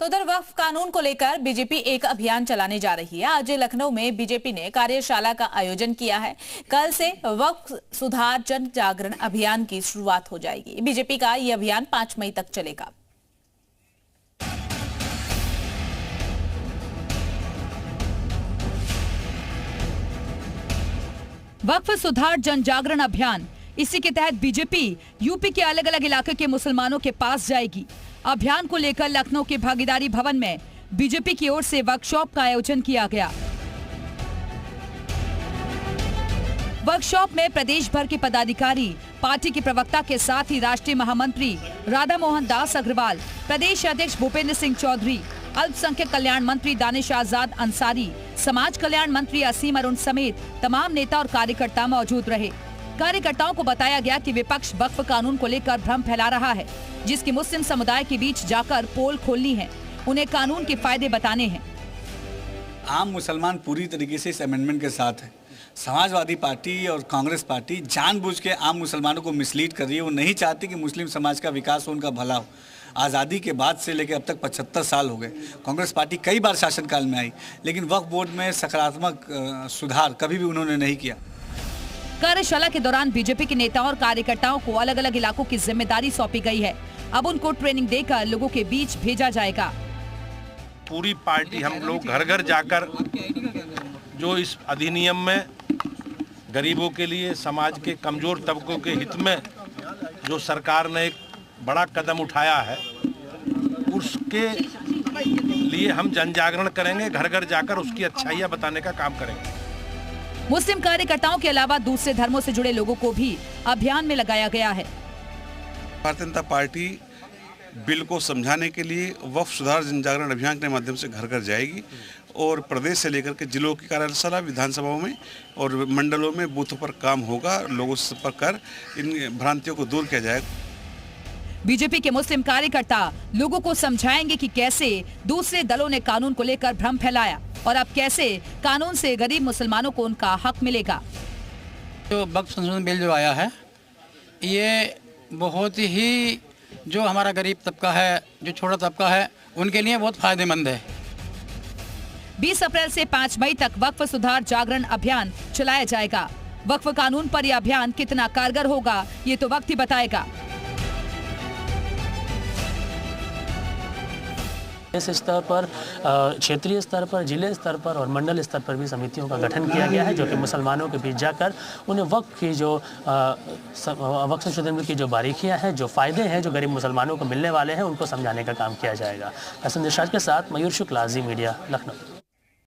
तो उधर वक्फ कानून को लेकर बीजेपी एक अभियान चलाने जा रही है। आज लखनऊ में बीजेपी ने कार्यशाला का आयोजन किया है। कल से वक्फ सुधार जन जागरण अभियान की शुरुआत हो जाएगी। बीजेपी का ये अभियान 5 मई तक चलेगा। वक्फ सुधार जन जागरण अभियान, इसी के तहत बीजेपी यूपी के अलग अलग इलाके के मुसलमानों के पास जाएगी। अभियान को लेकर लखनऊ के भागीदारी भवन में बीजेपी की ओर से वर्कशॉप का आयोजन किया गया। वर्कशॉप में प्रदेश भर के पदाधिकारी, पार्टी के प्रवक्ता के साथ ही राष्ट्रीय महामंत्री राधा मोहन दास अग्रवाल, प्रदेश अध्यक्ष भूपेंद्र सिंह चौधरी, अल्पसंख्यक कल्याण मंत्री दानिश आजाद अंसारी, समाज कल्याण मंत्री असीम अरुण समेत तमाम नेता और कार्यकर्ता मौजूद रहे। कार्यकर्ताओं को बताया गया कि विपक्ष वक्फ कानून को लेकर भ्रम फैला रहा है, जिसकी मुस्लिम समुदाय के बीच जाकर पोल खोलनी है, उन्हें कानून के फायदे बताने हैं। आम मुसलमान पूरी तरीके से इस अमेंडमेंट के साथ है। समाजवादी पार्टी और कांग्रेस पार्टी जानबूझ के आम मुसलमानों को मिसलीड कर रही है। वो नहीं चाहती कि मुस्लिम समाज का विकास हो, उनका भला हो। आज़ादी के बाद से लेकर अब तक 75 साल हो गए। कांग्रेस पार्टी कई बार शासनकाल में आई, लेकिन वक्फ बोर्ड में सकारात्मक सुधार कभी भी उन्होंने नहीं किया। कार्यशाला के दौरान बीजेपी के नेताओं और कार्यकर्ताओं को अलग अलग इलाकों की जिम्मेदारी सौंपी गई है। अब उनको ट्रेनिंग देकर लोगों के बीच भेजा जाएगा। पूरी पार्टी हम लोग घर घर जाकर जो इस अधिनियम में गरीबों के लिए, समाज के कमजोर तबकों के हित में जो सरकार ने एक बड़ा कदम उठाया है, उसके लिए हम जन जागरण करेंगे। घर घर जाकर उसकी अच्छाइयाँ बताने का काम करेंगे। मुस्लिम कार्यकर्ताओं के अलावा दूसरे धर्मों से जुड़े लोगों को भी अभियान में लगाया गया है। भारतीय जनता पार्टी बिल को समझाने के लिए वक्फ सुधार जन जागरण अभियान के माध्यम से घर घर जाएगी और प्रदेश से लेकर के जिलों की कार्यशाला, विधानसभाओं में और मंडलों में बूथों पर काम होगा। लोगों से संपर्क कर इन भ्रांतियों को दूर किया जाएगा। बीजेपी के मुस्लिम कार्यकर्ता लोगों को समझाएंगे कि कैसे दूसरे दलों ने कानून को लेकर भ्रम फैलाया और अब कैसे कानून से गरीब मुसलमानों को उनका हक मिलेगा। जो वक्फ संशोधन बिल जो आया है, ये बहुत ही जो हमारा गरीब तबका है, जो छोटा तबका है, उनके लिए बहुत फायदेमंद है। 20 अप्रैल से 5 मई तक वक्फ सुधार जागरण अभियान चलाया जाएगा। वक्फ कानून पर यह अभियान कितना कारगर होगा, ये तो वक्त ही बताएगा। इस स्तर पर, क्षेत्रीय स्तर पर, जिले स्तर पर और मंडल स्तर पर भी समितियों का गठन किया गया है, जो कि मुसलमानों के बीच जाकर उन्हें वक्फ की जो वक्फ संशोधन की जो बारीकियां हैं, जो फायदे हैं जो गरीब मुसलमानों को मिलने वाले हैं, उनको समझाने का काम किया जाएगा। संदेश राज के साथ मयूर शुक्ला, जी मीडिया, लखनऊ।